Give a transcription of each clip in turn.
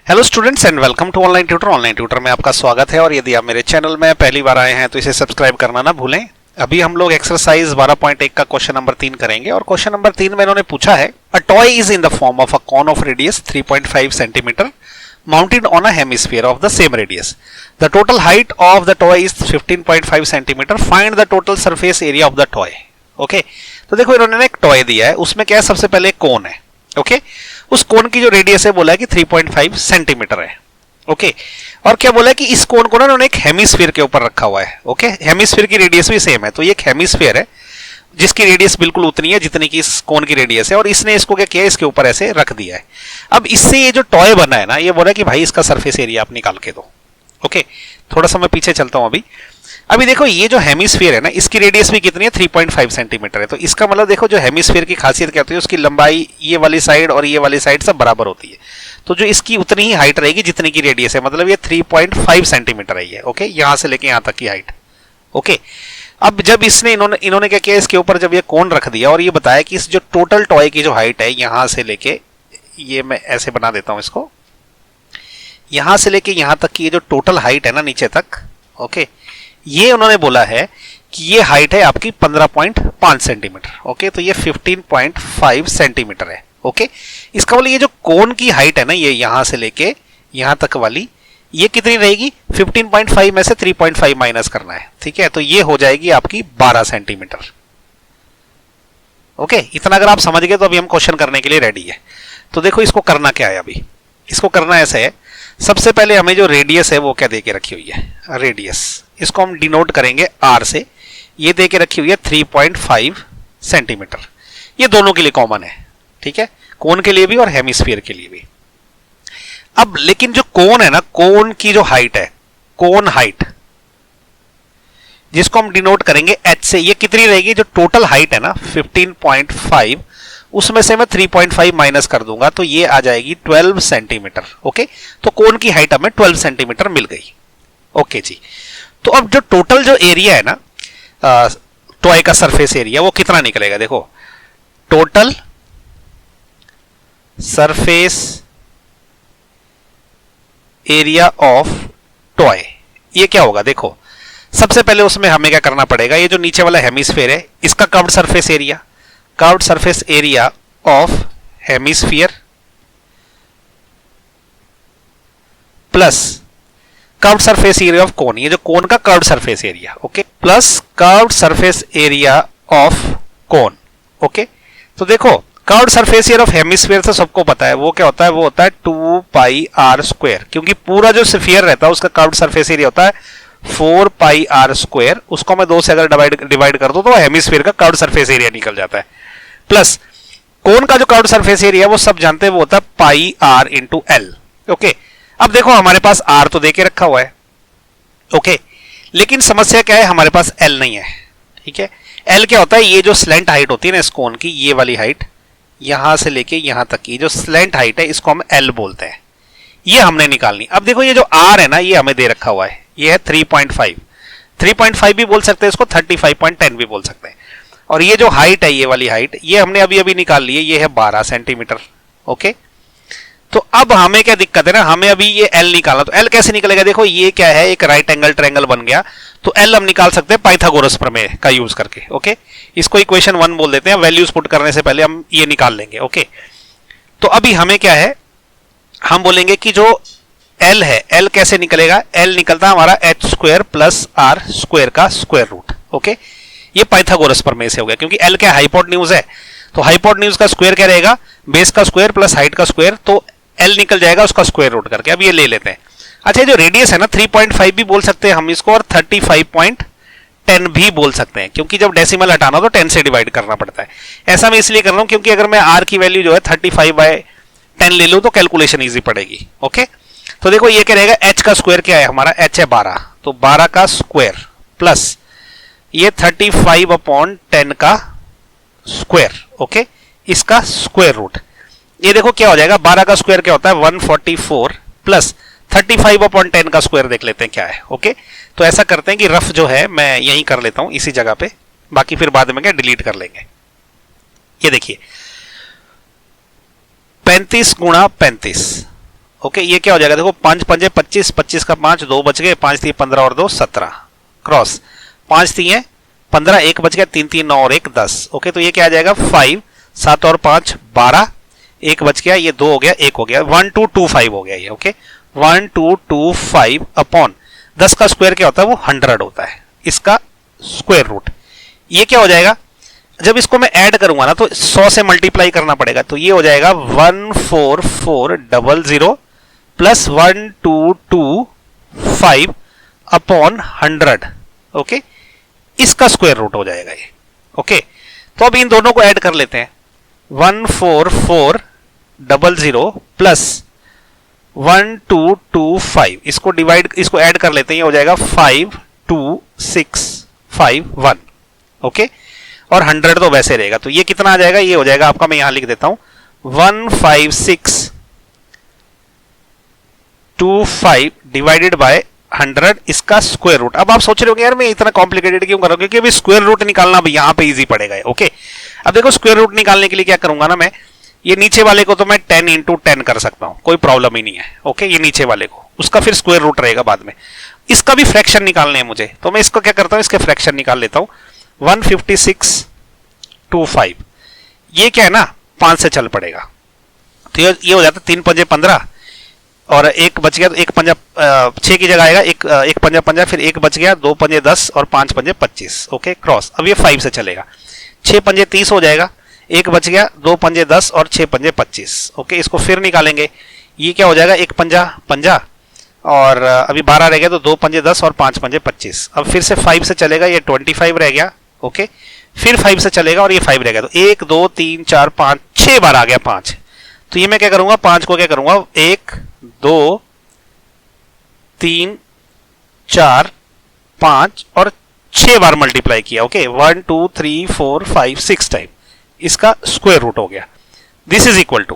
Hello students and welcome to online tutor. Online tutor में आपका स्वागत है और यदि आप मेरे चैनल में पहली बार आए हैं तो इसे सब्सक्राइब करना ना भूलें। अभी हम लोग एक्सरसाइज 12.1 का क्वेश्चन नंबर 3 करेंगे और क्वेश्चन नंबर 3 में इन्होंने पूछा है a toy is in the form of a cone of radius 3.5 centimetre mounted on a hemisphere of the same radius. The total height of the toy is 15.5 centimeter. Find the total surface area of the toy. Okay तो देखो इन्होंने एक toy दिया है, उसमें क्या है, सबसे पहले कोन है। ओके उस कोन की जो रेडियस है बोला है कि 3.5 सेंटीमीटर है। ओके और क्या बोला है कि इस कोन को ना उन्होंने एक हेमिस्फीयर के ऊपर रखा हुआ है। ओके हेमिस्फीयर की रेडियस भी सेम है, तो ये एक हेमिस्फीयर है जिसकी रेडियस बिल्कुल उतनी है जितनी की इस कोन की रेडियस है और इसने इसको क्या किया, इसके ऊपर ऐसे रख दिया है। अब इससे ये जो टॉय बना है ना, ये बोला कि भाई इसका सरफेस एरिया आप निकाल के दो। ओके थोड़ा सा मैं पीछे चलता हूं। अभी देखो ये जो हेमिस्फीयर है ना, इसकी रेडियस भी कितनी है, 3.5 सेंटीमीटर है। तो इसका मतलब देखो जो हेमिस्फीयर की खासियत क्या होती है, उसकी लंबाई ये वाली साइड और ये वाली साइड सब बराबर होती है। तो जो इसकी उतनी ही हाइट रहेगी जितनी की रेडियस है, मतलब ये 3.5 सेंटीमीटर है ये। ओके यहां से लेके यहां तक की हाइट। ओके अब जब इन्होंने क्या किया, इसके ऊपर जब ये कोन रख दिया और ये बताया कि इस जो टोटल टॉय की जो हाइट है, यहां से लेके, ये मैं ऐसे बना देता हूं इसको, यहां से लेके यहां तक की ये जो टोटल हाइट है ना नीचे तक, ओके ये उन्होंने बोला है कि ये हाइट है आपकी 15.5 सेंटीमीटर। ओके तो ये 15.5 सेंटीमीटर है। ओके इसका मतलब ये जो कोन की हाइट है ना, ये यहां से लेके यहां तक वाली, ये कितनी रहेगी, 15.5 में से 3.5 माइनस करना है। ठीक है तो ये हो जाएगी आपकी 12 सेंटीमीटर। ओके इतना अगर आप समझ गए तो अभी हम क्वेश्चन करने के लिए रेडी है। तो देखो इसको करना क्या है, अभी इसको करना ऐसा है, सबसे पहले हमें जो रेडियस है वो क्या दे के रखी हुई है, रेडियस, इसको हम डिनोट करेंगे आर से। ये दे के रखी हुई है 3.5 सेंटीमीटर। ये दोनों के लिए कॉमन है, ठीक है, कोन के लिए भी और हेमिस्फीयर के लिए भी। अब लेकिन जो कोन है ना, कोन की जो हाइट है, कोन हाइट, जिसको हम डिनोट करेंगे एच से, ये कितनी रहेगी, जो टोटल हाइट है ना 15.5, उसमें से मैं 3.5 माइनस कर दूंगा तो ये आ जाएगी 12 सेंटीमीटर। ओके तो कोन की हाइट हमें 12 सेंटीमीटर मिल गई। ओके जी तो अब जो टोटल जो एरिया है ना टॉय का सरफेस एरिया, वो कितना निकलेगा, देखो total surface area of toy, ये क्या होगा, देखो सबसे पहले उसमें हमें क्या करना पड़ेगा, ये जो नीचे वाला हेमिस्फीयर है इसका curved surface area, curved surface area of hemisphere plus curved surface area of cone, ये जो कोन का curved surface area, okay plus curved surface area of cone. Okay तो देखो curved surface area of hemisphere तो सबको पता है, वो क्या होता है, वो होता है 2 पाई आर स्क्वायर, क्योंकि पूरा जो स्फीयर रहता है उसका कर्व्ड सरफेस एरिया होता है 4 पाई आर स्क्वायर। उसको मैं 2 से अगर डिवाइड कर दूं तो हेमिस्फीयर का कर्व्ड सरफेस एरिया निकल जाता है। प्लस कोन का जो कर्व्ड सरफेस एरिया वो सब जानते हैं, वो होता है पाई आर इंटू एल। ओके अब देखो हमारे पास आर तो देके रखा हुआ है, ओके लेकिन समस्या क्या है, हमारे पास एल नहीं है। ठीक है एल क्या होता है, ये जो स्लेंट हाइट होती है ना इस कोन की, ये वाली हाइट यहां से लेके यहां तक की जो स्लेंट हाइट है, इसको हम एल बोलते हैं, ये हमने निकालनी। अब देखो ये जो आर है ना, ये हमें दे रखा हुआ है, ये है 3.5 भी बोल सकते हैं इसको, 35.10 भी बोल सकते हैं। और ये जो हाइट है, ये वाली हाइट, ये हमने अभी अभी निकाल ली है, ये है 12 सेंटीमीटर। ओके तो अब हमें क्या दिक्कत है ना, हमें अभी ये एल निकालना, तो एल कैसे निकलेगा, देखो ये क्या है, एक राइट एंगल ट्रायंगल बन गया, तो एल हम निकाल सकते हैं पाइथागोरस प्रमेय का यूज करके। ओके इसको इक्वेशन 1 बोल देते हैं, वैल्यूज पुट करने से पहले हम ये निकाल लेंगे। ओके तो अभी हमें क्या है, हम बोलेंगे कि जो एल है, एल कैसे निकलेगा, एल निकलता है हमारा H square plus R square का स्क्वायर रूट। ओके ये पाइथागोरस प्रमेय से हो गया, क्योंकि एल क्या हाइपोटेन्यूज है, तो हाइपोटेन्यूज का स्क्वायर क्या रहेगा, बेस का स्क्वायर प्लस हाइट का स्क्वायर, तो एल निकल जाएगा उसका स्क्वायर रूट करके। अब ये ले लेते हैं। अच्छा जो रेडियस है ना, 3.5 भी बोल सकते हैं हम इसको, और 35.10 भी बोल सकते हैं, क्योंकि जब डेसिमल हटाना तो 10 से डिवाइड करना पड़ता है। ऐसा मैं इसलिए कर रहा हूं क्योंकि अगर मैं आर की वैल्यू जो है 35/10 ले लूं तो कैलकुलेशन ईजी पड़ेगी। ओके तो देखो ये क्या रहेगा, एच का स्क्वायर क्या है हमारा, एच है 12, तो 12 का स्क्वायर प्लस ये 35/10 का स्क्वायर। ओके इसका स्क्वायर रूट, ये देखो क्या हो जाएगा, 12 का स्क्वायर क्या होता है 144 प्लस 35/10 का स्क्वायर देख लेते हैं क्या है। ओके तो ऐसा करते हैं कि रफ जो है मैं यहीं कर लेता हूं इसी जगह पे, बाकी फिर बाद में क्या डिलीट कर लेंगे। ये देखिए 35 गुणा 35, ओके, ये क्या हो जाएगा देखो, 5 पंजे 25, 25 का 5, 2 बच गए, 5 3 15 और 2 17 क्रॉस, 5 3 15, 1 बच गया, 3 3 9 और 1 10। ओके, तो ये क्या आ जाएगा 5, 7 और 5 12, 1 बच गया, ये 2 हो गया, 1 हो गया, 1225 हो गया ये। ओके, 1225 अपॉन 10 का स्क्वायर क्या होता है, वो 100 होता है, इसका स्क्वायर रूट। ये क्या हो जाएगा, जब इसको मैं ऐड करूंगा ना तो 100 से मल्टीप्लाई करना पड़ेगा, तो ये हो जाएगा 14400 प्लस 1225 अपॉन 100। ओके, इसका स्क्वायर रूट हो जाएगा ये। ओके, तो अब इन दोनों को ऐड कर लेते हैं, 14400 प्लस 1225, इसको डिवाइड, इसको ऐड कर लेते हैं, ये हो जाएगा 52651। ओके, और 100 तो वैसे रहेगा, तो ये कितना आ जाएगा, ये हो जाएगा आपका, मैं यहां लिख देता हूं 15625 डिवाइडेड बाय 100, इसका स्क्वायर रूट। अब आप सोच रहे हो कि यार मैं इतना कॉम्प्लिकेटेड क्यों कर रहा हूं, क्योंकि अभी स्क्वायर रूट निकालना अब यहां पे इजी पड़ेगा। ओके, अब देखो स्क्वायर रूट निकालने के लिए क्या करूंगा ना मैं, ये नीचे वाले को तो मैं 10 इंटू 10 कर सकता हूं, कोई प्रॉब्लम ही नहीं है। ओके, ये नीचे वाले को, उसका फिर स्क्वायर रूट रहेगा बाद में। इसका भी फ्रैक्शन निकालने हैं मुझे, तो मैं इसको क्या करता हूं, इसके फ्रैक्शन निकाल लेता हूं। 15625, ये क्या है ना 5 से चल पड़ेगा, तो ये हो जाता है 3 पंजे 15 और 1 बच गया, तो 1 पंजा 6 की जगह आएगा, 1 पंजा 15, फिर 1 बच गया, 2 पंजे 10 और 5 पंजे 25। ओके, क्रॉस, अब ये 5 से चलेगा, 6 पंजे 30 हो जाएगा, 1 बच गया, 2 पंजे 10 और 6 पंजे 25। ओके, इसको फिर निकालेंगे, ये क्या हो जाएगा, 1 पंजा 50 और अभी 12 रह गया, तो 2 पंजे 10 और 5 पंजे 25। अब फिर से 5 से चलेगा, ये 25 रह गया। ओके, फिर 5 से चलेगा और ये 5 रह गया, तो 1 2 3 4 5 6 बार आ गया 5। तो ये मैं क्या करूंगा, 5 को क्या करूंगा, 1 2 3 4 5 और 6 बार मल्टीप्लाई किया। ओके, 1 2 3 4 5 6 टाइम, इसका स्क्वायर रूट हो गया। दिस इज इक्वल टू,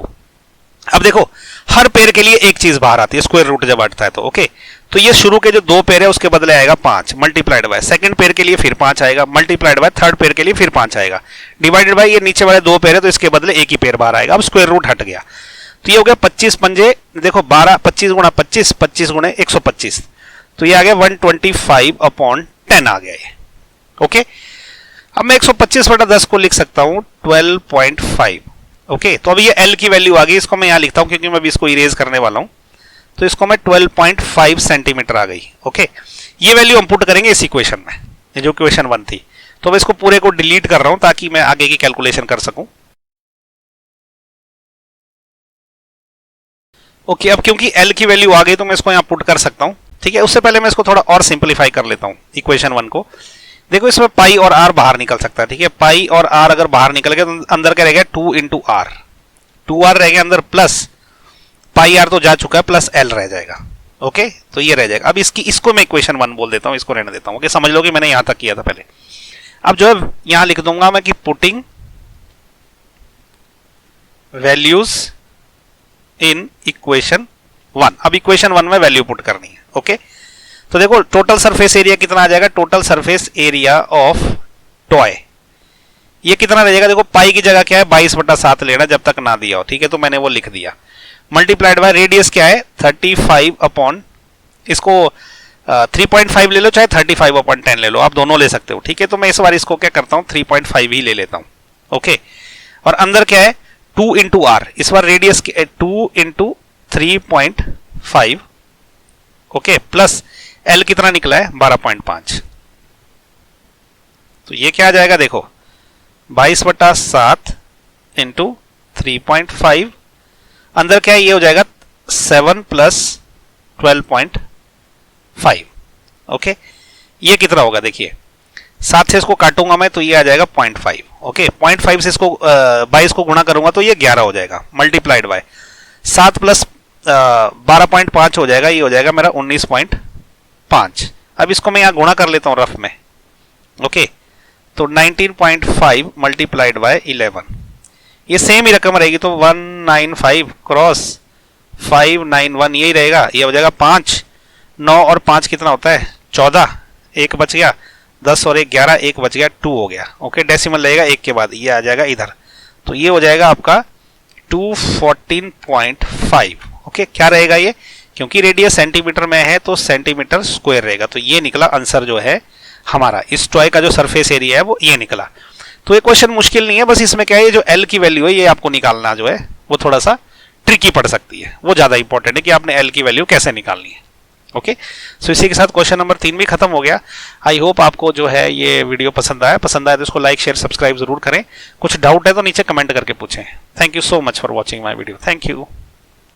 अब देखो हर पेयर के लिए एक चीज बाहर आती है स्क्वायर रूट जब हटता है तो। ओके, तो ये शुरू के जो 2 पेयर है उसके बदले आएगा 5 मल्टीप्लाइड बाय, सेकंड पेयर के लिए फिर 5 आएगा मल्टीप्लाइड बाय, थर्ड पेयर के लिए फिर 5 आएगा डिवाइडेड बाय, ये नीचे वाले 2 पेयर है तो इसके बदले एक ही पेयर बाहर आएगा। अब स्क्वायर रूट हट गया, तो ये हो गया 25 पंजे देखो 12, 25 गुणा 25, 25 गुणे 125, तो ये आ गया 125 अपॉन 10 आ गया ये। ओके, अब मैं 125/10 को लिख सकता हूं 12.5। ओके, तो अब ये L की वैल्यू आ गई, इसको मैं यहां लिखता हूं क्योंकि मैं अभी इसको इरेज करने वाला हूं, तो इसको मैं 12.5 सेंटीमीटर आ गई। ओके, ये वैल्यू हम पुट करेंगे इस इक्वेशन में, ये जो इक्वेशन 1 थी, तो मैं इसको पूरे को डिलीट कर रहा हूं ताकि मैं आगे की कैलकुलेशन कर सकूं। ओके, अब क्योंकि L की वैल्यू आ गई तो मैं इसको यहां पुट कर सकता हूं। ठीक है, उससे पहले मैं इसको थोड़ा और सिंप्लीफाई कर लेता हूं इक्वेशन 1 को। देखो इसमें पाई और आर बाहर निकल सकता है। ठीक है, पाई और आर अगर बाहर निकल गया तो अंदर क्या रह गया 2 इंटू आर, 2r रह गया अंदर, प्लस पाई आर तो जा चुका है, प्लस एल रह जाएगा। ओके, तो ये रह जाएगा। अब इसको मैं इक्वेशन 1 बोल देता हूं, इसको रहने देता हूं। ओके, समझ लो कि मैंने यहां तक किया था पहले। अब जो है यहां लिख दूंगा मैं कि पुटिंग वैल्यूज इन इक्वेशन 1। अब इक्वेशन 1 में वैल्यू पुट करनी है। ओके, तो देखो टोटल सरफेस एरिया कितना आ जाएगा, total surface area of toy, ये कितना रह जाएगा, देखो पाई की जगह क्या है 22/7 लेना जब तक ना दिया हो। ठीक है, तो मैंने वो लिख दिया, मल्टीप्लाइड बाय रेडियस क्या है 35 अपॉन, इसको 3.5 ले लो चाहे 35/10 ले लो, आप दोनों ले सकते हो। ठीक है, तो मैं इस बार इसको क्या करता हूं 3.5 ही ले लेता हूं। ओके, और अंदर क्या है 2 इंटू आर, इस बार radius 2 into 3.5। Okay, plus L कितना निकला है 12.5, तो ये क्या आ जाएगा देखो 22/7 इंटू 3.5, अंदर क्या है ये हो जाएगा 7 प्लस 12.5। ओके, ये कितना होगा देखिए, 7 से इसको काटूंगा मैं तो ये आ जाएगा 0.5। ओके, 0.5 से इसको 22 को गुणा करूंगा तो ये 11 हो जाएगा, मल्टीप्लाइड बाय 7 प्लस 12.5 हो जाएगा, ये हो जाएगा मेरा 19.5। अब इसको मैं यहां गुणा कर लेता हूं रफ में। ओके, तो 19.5 मल्टीप्लाइड बाय 11, ये सेम ही रकम रहेगी, तो 195 क्रॉस 591 यही रहेगा, ये हो जाएगा 5, 9 और 5 कितना होता है 14, 1 बच गया, 10 और 1 11, 1 बच गया 2 हो गया। ओके, डेसिमल लगेगा 1 के बाद, ये आ जाएगा इधर, तो ये हो जाएगा आपका 214.5। ओके, क्या रहेगा ये, क्योंकि रेडियस सेंटीमीटर में है तो सेंटीमीटर स्क्वायर रहेगा, तो ये निकला आंसर जो है हमारा, इस टॉय का जो सरफेस एरिया है वो ये निकला। तो ये क्वेश्चन मुश्किल नहीं है, बस इसमें क्या है, ये जो एल की वैल्यू है ये आपको निकालना जो है वो थोड़ा सा ट्रिकी पड़ सकती है, वो ज्यादा इंपॉर्टेंट है कि आपने एल की वैल्यू कैसे निकालनी है। ओके, सो इसी के साथ क्वेश्चन नंबर 3 भी खत्म हो गया। आई होप आपको जो है ये वीडियो पसंद आया तो इसको लाइक शेयर सब्सक्राइब जरूर करें। कुछ डाउट है तो नीचे कमेंट करके पूछें। Thank you so much for watching my video. Thank you.